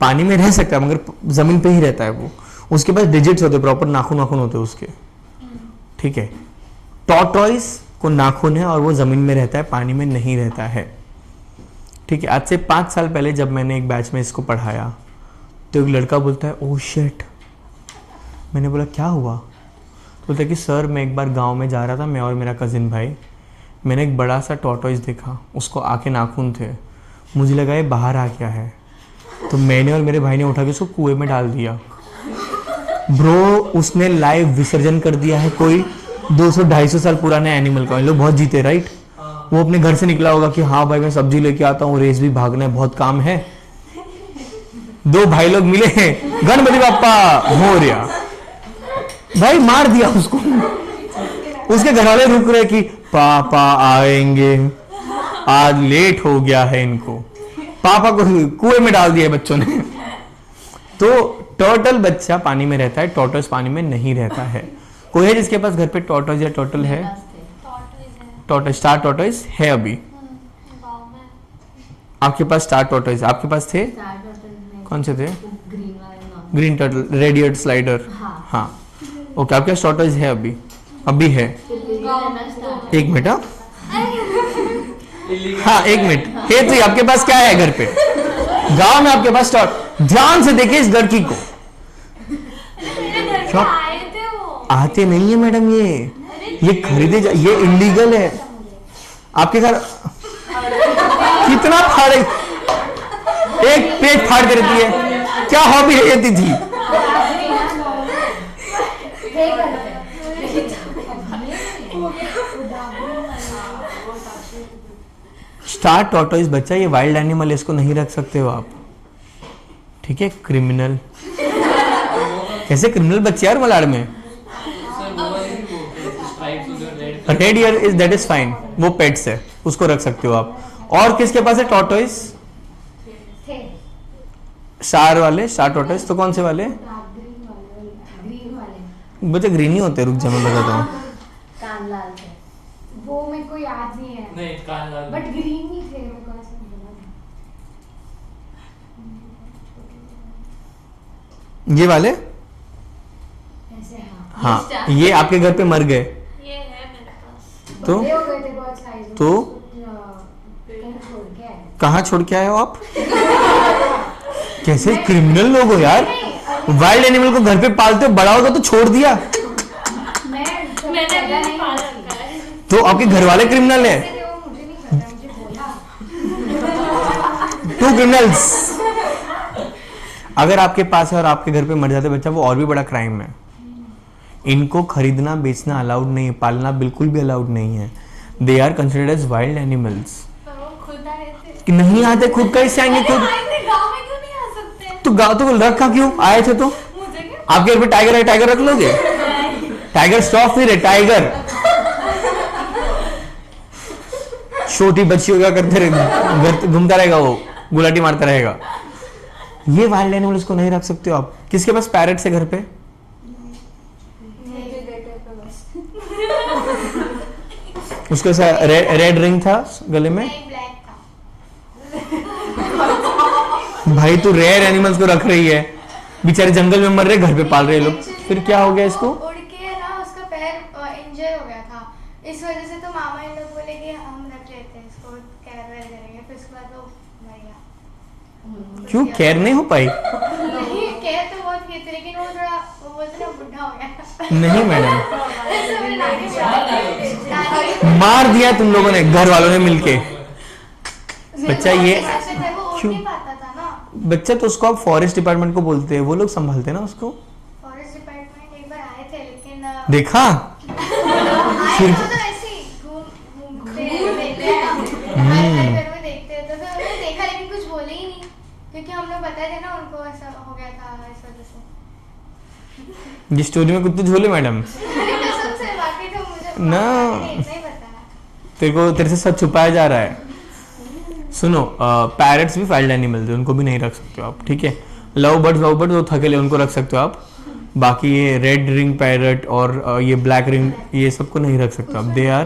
पानी में रह सकता है मगर जमीन पे ही रहता है वो। उसके पास डिजिट्स होते हैं, प्रॉपर नाखून होते हैं उसके, ठीक है। टॉर्टोइज को नाखून है और वो जमीन में रहता है, पानी में नहीं रहता है, ठीक है। आज से 5 साल पहले जब मैंने एक बैच में इसको पढ़ाया तो एक लड़का बोलता है ओह शिट। मैंने बोला क्या हुआ? तो बोलता है कि सर मैं एक बार गांव में जा रहा था, मैं और मेरा कजिन भाई, मैंने एक बड़ा सा टॉर्टोइज देखा, उसको आके नाखून थे, मुझे लगा ये बाहर आ गया है, तो मैंने और मेरे भाई ने उठा के उसको कुएं में डाल दिया। ब्रो उसने लाइव विसर्जन कर दिया है कोई 200-250 साल पुराने एनिमल का। लोग बहुत जीते राइट। वो अपने घर से निकला होगा कि हाँ भाई मैं सब्जी लेके आता हूँ, रेस भी भागना है, बहुत काम है। 2 भाई लोग मिले हैं, गणपति बाप्पा मोरया, भाई मार दिया उसको। उसके घर वाले रुक रहे कि पापा आएंगे, आज लेट हो गया है इनको। पापा को कुएं में डाल दिया बच्चों ने। तो टर्टल बच्चा पानी में रहता है, टॉर्टोइज पानी में नहीं रहता है। कोई है जिसके पास घर पे टॉर्टोइज या टर्टल है? टॉर्टोइज, स्टार टॉर्टोइज है अभी गाँव में आपके पास? स्टार टॉर्टोइज आपके पास थे? कौन से थे? Green turtle, red eared slider. हाँ ओके, आपके पास टॉर्टोइज है अभी है। एक मिनट, हाँ 1 मिनट है। तो आपके पास क्या है घर पे? गांव में आपके पास ध्यान से देखिए इस लड़की को। मेरे घर पे आए थे वो। आते नहीं है मैडम, ये खरीदे ये इलीगल है। आपके घर कितना फाड़े, एक पेज फाड़ कर रहती है, क्या हॉबी है ये दीदी? स्टार टॉर्टोइज बच्चा ये वाइल्ड एनिमल है, इसको नहीं रख सकते हो आप, ठीक है। क्रिमिनल, कैसे क्रिमिनल बच्चे यार मलाड में। सर वो वाले भी बोलते हैं स्ट्राइप्स उधर red red year is that is fine, वो पेट्स है, उसको रख सकते हो आप। और किसके पास है टॉर्टोइज? थे स्टार वाले, स्टार टॉर्टोइज तो कौन से वाले? ग्रीन वाले बच्चे ग्रीन ही होते हैं, रुक जा मैं बताता हूँ। कान लाल थे, वो मेरे को याद नहीं है, नहीं कान लाल बट ग्रीन ही थे। मेरे को ऐसा बोला ये वाले, ऐसे। हाँ ये आपके घर पे मर गए ये है मेरे पास। तो? बड़े हो गए थे बहुत साइज में, तो? कहीं छोड़ के आए। कहाँ छोड़ के आए हो आप? कैसे क्रिमिनल लोग हो यार, वाइल्ड एनिमल को घर पे पालते हो, बड़ा होगा तो छोड़ दिया। मैंने भी पाल रखा है। तो आपके घर वाले क्रिमिनल है? वो मुझे नहीं पता, मुझे बोला। 2 क्रिमिनल्स। अगर आपके पास है और आपके घर पे मर जाते बच्चा, वो और भी बड़ा क्राइम है। इनको खरीदना बेचना अलाउड नहीं है, पालना बिल्कुल भी अलाउड नहीं है। They are considered as wild animals. पर वो खुद आए थे। कि नहीं आते, खुद कैसे आएंगे? खुद आए थे, गाँव में क्यों नहीं आ सकते? तो गाँव तो रखा क्यों? आए थे तो मुझे क्या? आपके घर पे टाइगर है, टाइगर रख लोगे? टाइगर स्टॉप फिर है, टाइगर छोटी बच्ची होगा करते रहे, घूमता रहेगा, वो गुलाटी मारता रहेगा। ये वाइल्ड एनिमल्स को नहीं रख सकते हो आप। किसके पास पैरेट्स है घर पे? मेरे बेटे पे बस उसके साथ रेड रिंग था गले में। ब्लैक था। भाई तू रेयर एनिमल्स को रख रही है, बेचारे जंगल में मर रहे, घर पे पाल रहे लोग। फिर क्या हो गया इसको? उड़ के ना उसका पैर इंजर हो गया था, इस वजह से तो मामा इन लोग बोले कि हम रख लेते हैं इसको, केयर वेयर करेंगे। फिर उसके बाद वो मर गया। क्यों केयर नहीं हो पाई? नहीं केयर तो बहुत की थी, लेकिन वो थोड़ा वो बोलते ना बुढ़ा हो गया। नहीं मैडम, ऐसे मैंने नानी मार दिया तुम लोगों ने, घर वालों ने मिलके। बच्चा ये वो उड़ क्यों? नहीं पाता था ना। बच्चा तो उसको आप फॉरेस्ट डिपार्टमेंट को बोलते हैं, वो लोग संभालते हैं ना उसको। फॉरेस्ट डिपार्टमेंट एक बार आए थे, लेकिन देखा? आए फिर- तो ऐसे ही घूमते देखते हैं, हमारे घर में देखते हैं, तो फिर उन्होंने देखा लेकिन कुछ बोले ही नहीं, क्योंकि हम लोग बताए थे ना उनको ऐसा हो गया था इस वजह से। ये स्टोरी में कुत्ते झोले मैडम, अरे कसम से बाकी तो मुझे ना। इतना ही पता है। तेरे से सच छुपाया जा रहा है। सुनो, पैरट्स भी वाइल्ड एनिमल्स है, उनको भी नहीं रख सकते हो आप, ठीक है। लव बर्ड्स वो थकेले, उनको रख सकते हो आप। बाकी ये रेड रिंग पैरट और ये ब्लैक रिंग, ये सबको नहीं रख सकते आप। They R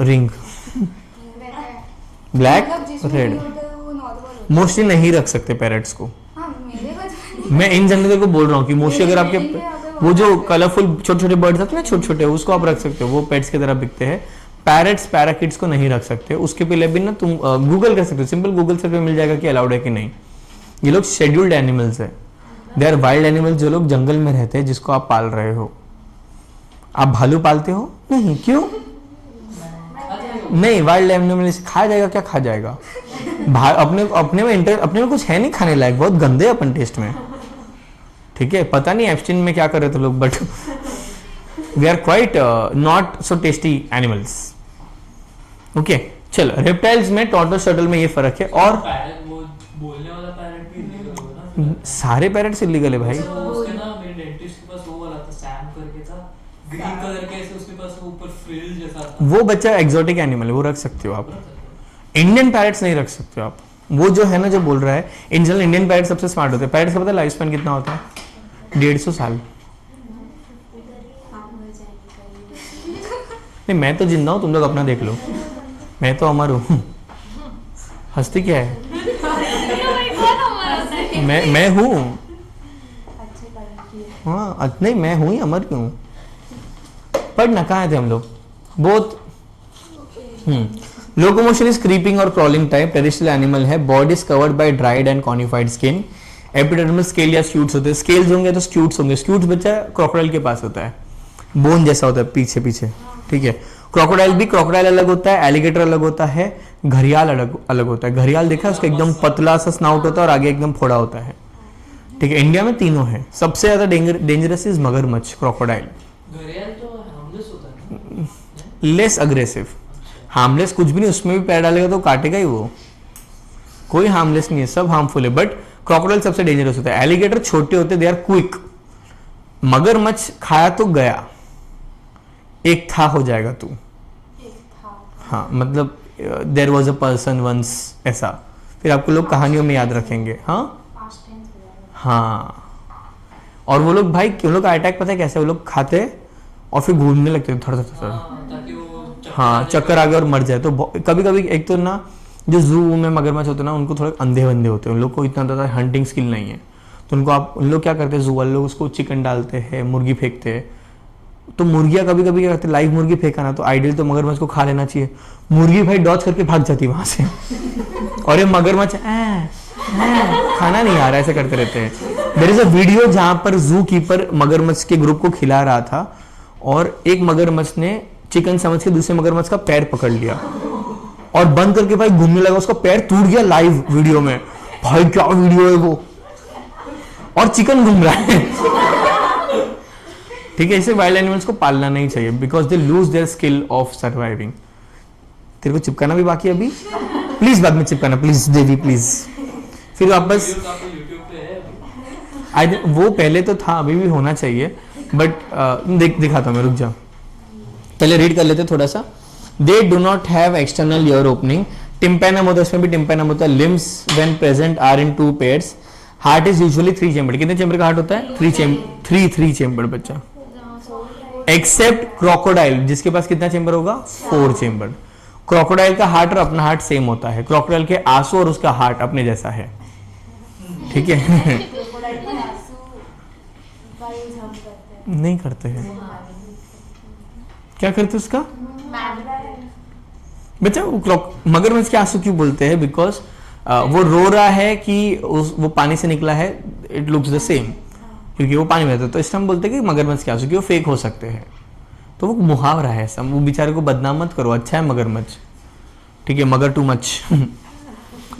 ring, black red, mostly नहीं रख सकते पैरट्स को। मैं इन जनरल को बोल रहा हूँ कि मोस्टली अगर आपके वो जो कलरफुल छोटे छोटे बर्ड्स आते हैं ना, छोटे छोटे, उसको आप रख सकते हो, वो पेट्स की तरह बिकते हैं। पैरट्स पैराकिट्स को नहीं रख सकते। उसके पहले भी ना तुम गूगल कर सकते हो, सिंपल गूगल सर्च पे मिल जाएगा कि अलाउड है कि नहीं। ये लोग शेड्यूल्ड एनिमल्स है, दे आर वाइल्ड एनिमल्स, जो लोग जंगल में रहते हैं, जिसको आप पाल रहे हो। आप भालू पालते हो? नहीं, क्यों नहीं? वाइल्ड एनिमल खाया जाएगा, क्या खा जाएगा? अपने में कुछ है नहीं खाने लायक, बहुत गंदे अपन टेस्ट में, ठीक है। पता नहीं एप्स्टीन में क्या कर रहे थे लोग, but we are quite not so tasty animals. Okay, चलो। रेप्टाइल्स में टॉर्टोइस टर्टल में ये फर्क है। और पैरट, वो बोलने वाला पैरट भी इलीगल होगा ना? सारे पैरट्स इलीगल है भाई। उसके ना मेरे डेंटिस्ट के पास वो वाला था, सैम करके था, ग्रीन कलर के, ऐसे उसके पास वो ऊपर फ्रिल जैसा था। वो बच्चा एक्सोटिक एनिमल है, वो रख सकते हो आप। इंडियन पैरट्स नहीं रख सकते हो आप। वो जो है ना, जो बोल रहा है, इन जनरल इंडियन पैरट सबसे स्मार्ट होते हैं। पैरट्स का पता है लाइफ स्पैन कितना होता है? 150 साल। नहीं, मैं तो जिंदा हूँ, तुम लोग अपना देख लो, मैं तो अमर हूँ। हंसती क्या है? मैं हूँ, हाँ नहीं, मैं हूँ ही, अमर क्यों? पढ़ना कहाँ थे हम लोग? बहुत लोकोमोशन इज क्रीपिंग और क्रॉलिंग टाइप, टेरेस्ट्रियल एनिमल है। Body is covered by dried and cornified skin. Epidermal scale या स्क्यूट्स होते हैं। स्केल्स होंगे तो स्क्यूट्स होंगे। स्क्यूट्स बच्चा क्रोकोडाइल के पास होता है, बोन जैसा होता है पीछे पीछे, ठीक है। क्रोकोडाइल भी, क्रोकोडाइल अलग होता है, एलिगेटर अलग होता है, घड़ियाल अलग होता है। घड़ियाल देखा है, उसका एकदम पतला सा स्नाउट होता है और आगे एकदम फोड़ा होता है, ठीक है। इंडिया में तीनों है। सबसे ज्यादा डेंजरस इज मगरमच्छ, क्रोकोडाइल। घड़ियाल तो हार्मलेस होता है ना? Less aggressive. हार्मलेस कुछ भी नहीं, उसमें भी पैर डालेगा तो काटेगा ही वो। कोई हार्मलेस नहीं है, सब हार्मफुल है। बट क्रोकोडाइल सबसे डेंजरस होता है। एलिगेटर छोटे होते, दे आर क्विक। मगरमच्छ खाया तो गया, एक था हो जाएगा तू। हाँ, मतलब there was a person once, ऐसा। फिर आपको लोग कहानियों में याद रखेंगे। हाँ, और वो लोग भाई, क्यों लोग अटैक पता है कैसे? वो लोग खाते और फिर घूमने लगते थोड़ा थोड़ा। ताकि वो हाँ, चक्कर आ गया और मर जाए। तो कभी कभी एक तो ना, जो जू में मगरमच्छ होते हैं ना, उनको थोड़े अंधे बंधे होते हैं, उन लोग को इतना ज़्यादा हंटिंग स्किल नहीं है। तो उन लोग क्या करते हैं, जू वाले लोग उसको चिकन डालते हैं, मुर्गी फेंकते हैं। तो मुर्गियाँ कभी कभी क्या करते हैं, लाइव मुर्गी फेंका ना, तो आइडियल तो मगरमच्छ को खा लेना चाहिए। मुर्गी भाई डॉच करके भाग जाती है वहाँ से, और ये मगरमच्छ खाना नहीं आ रहा, ऐसे करते रहते हैं। देयर इज अ वीडियो जहाँ पर जू कीपर मगरमच्छ के ग्रुप को खिला रहा था, और एक मगरमच्छ ने चिकन समझ के दूसरे मगरमच्छ का पैर पकड़ लिया और बंद करके भाई घूमने लगा, उसका पैर टूट गया लाइव वीडियो में। भाई क्या वीडियो है वो, और चिकन घूम रहा है। ठीक है, इसे वाइल्ड एनिमल्स को पालना नहीं चाहिए, because they lose their skill of surviving. तेरे को चिपकाना भी बाकी है अभी, प्लीज बाद में चिपकाना, प्लीज देवी प्लीज। फिर वापस यूट्यूब पे है। वो पहले तो था, अभी भी होना चाहिए, बट दिखाता हूँ मैं, रुक जा, पहले रीड कर लेते थोड़ा सा। They do not have external ear opening. Tympanum होता है, इसमें भी टिम्पैनम होता है। Limbs when present are in 2 pairs. Heart is usually 3 chambered. कितने चेम्बर का हार्ट होता है? 3 चेम्बर्ड बच्चा। एक्सेप्ट क्रोकोडाइल, जिसके पास कितना चेम्बर होगा? 4 चेम्बर्ड। क्रोकोडाइल का हार्ट और अपना हार्ट सेम होता है। क्रोकोडाइल के आंसू और उसका हार्ट अपने जैसा है, ठीक है। नहीं करते हैं, क्या करते उसका बच्चा? मगरमच्छ के आंसू क्यों बोलते हैं? बिकॉज वो रो रहा है कि वो पानी से निकला है, इट लुक्स द सेम, क्योंकि वो पानी में रहता है। तो इस टाइम बोलते हैं कि मगरमच्छ के आंसू, कि वो फेक हो सकते हैं। तो वो मुहावरा है ऐसा, वो बेचारे को बदनाम मत करो, अच्छा है मगरमच्छ, ठीक है, मगर टू मच।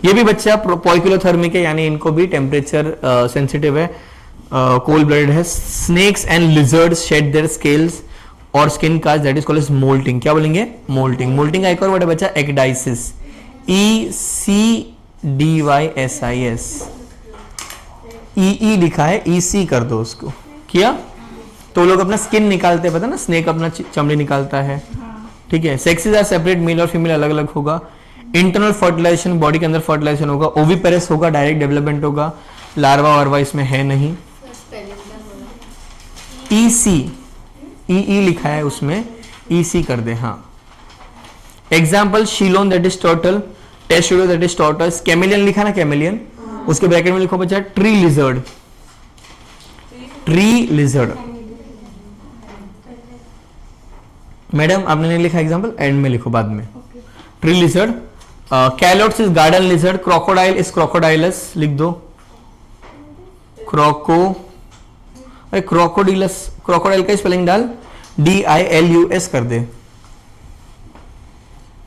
ये भी बच्चा पॉइक्यूलोथर्मिक है, यानी इनको भी टेम्परेचर सेंसिटिव है, कोल्ड ब्लडेड है। Snakes and lizards shed their scales और skin cast, that is called as moulting. क्या बोलेंगे? मोल्टिंग। मोल्टिंग का एक और वर्ड है बच्चा, एक्डाइसिस। ECEDIS DYSIS, EE लिखा है, EC कर दो उसको, किया? तो लोग अपना स्किन निकालते हैं, पता ना, स्नेक अपना चमड़ी निकालता है, ठीक है। सेक्सेस आर सेपरेट, मेल और फीमेल अलग अलग होगा। इंटरनल फर्टिलाइजेशन, बॉडी के अंदर फर्टिलाइजेशन होगा। ओविपेरस होगा, डायरेक्ट डेवलपमेंट होगा। लार्वा वार्वा इसमें है नहीं। EC, EE लिखा है उसमें, EC कर दे, हाँ। Example Chelone that is turtle, Testudo that is tortoise, chameleon लिखा ना, कैमेलियन, उसके ब्रैकेट में लिखो बच्चा tree lizard, tree lizard. Madam आपने नहीं लिखा एग्जाम्पल, एंड में लिखो बाद में। Tree lizard, Calotes is garden lizard, crocodile is Crocodilus, लिख दो। क्रोकोडिलस, क्रोकोडाइल का स्पेलिंग डाल, DILUS कर दे,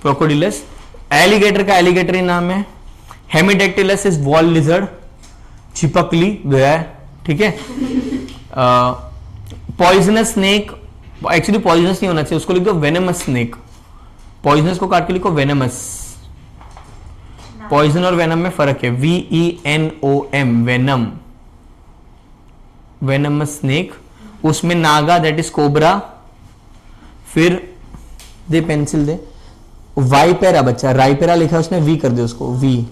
क्रोकोडिलस। एलिगेटर का एलिगेटर ही नाम है। हेमिडेक्टिलस इज वॉल लिजर्ड, चिपकली गया, ठीक है। पॉइजनस स्नेक, एक्चुअली पॉइजनस नहीं होना चाहिए, उसको लिख दो वेनेमस स्नेक। पॉइजनस को काट के लिखो वेनेमस। पॉइजन और वेनम में फर्क है, VENOM, वेनम, वेनमस स्नेक। उसमें नागा दैट इज कोबरा। फिर दे पेंसिल दे, वाइपेरा बच्चा, राइपेरा लिखा है उसने, वी कर दे उसको, वी।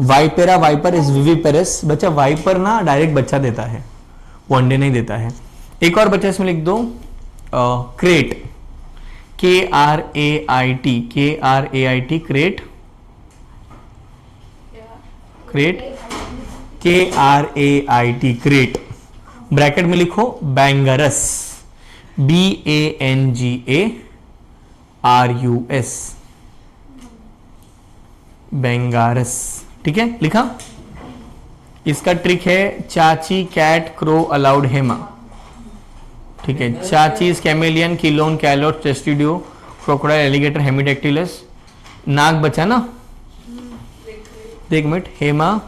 Vipera, viper is viviparous. बच्चा वाइपर ना डायरेक्ट बच्चा देता है, वो अंडे नहीं देता है। एक और बच्चा इसमें लिख दो, crate, KRAIT, KRAIT, crate, crate, KRAIT, crate. Bracket में लिखो बैंगरस, BANGARUS, बैंगारस, ठीक है, लिखा। इसका ट्रिक है चाची, कैट, क्रो, अलाउड, हेमा, ठीक है। चाचीज, कैमेलियन, किलोन, कैलोट, टेस्टिडियो, क्रोकोडाइल, एलिगेटर, हेमिडेक्टिलस। नाग बचा ना, देख मिनट, हेमा,